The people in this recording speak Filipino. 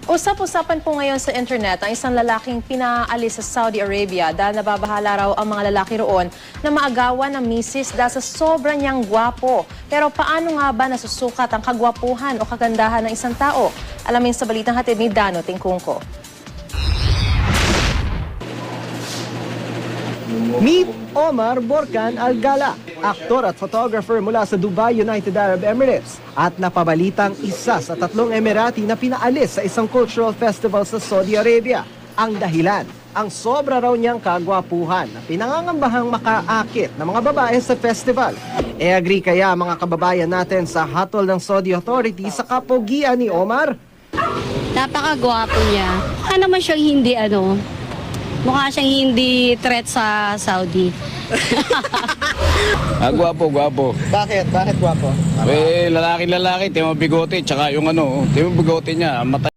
Usap-usapan po ngayon sa internet ang isang lalaking pinaalis sa Saudi Arabia dahil nababahala raw ang mga lalaki roon na maagawan ng misis dahil sa sobrang niyang gwapo. Pero paano nga ba nasusukat ang kagwapuhan o kagandahan ng isang tao? Alamin sa balitang hatid ni Dano Tingkungko. Meet Omar Borkan Al-Gala, aktor at photographer mula sa Dubai, United Arab Emirates at napabalitang isa sa 3 Emirati na pinaalis sa isang cultural festival sa Saudi Arabia. Ang dahilan, ang sobra raw niyang kagwapuhan na pinangangambahang makaakit ng mga babae sa festival. Agree kaya mga kababayan natin sa hatol ng Saudi authorities sa kapogian ni Omar? Napakagwapo niya. Mukha naman siyang mukha siyang hindi threat sa Saudi. Gwapo. Bakit? Bakit gwapo? Lalaki, tingnan mo bigote, tsaka yung tingnan mo bigote niya, mata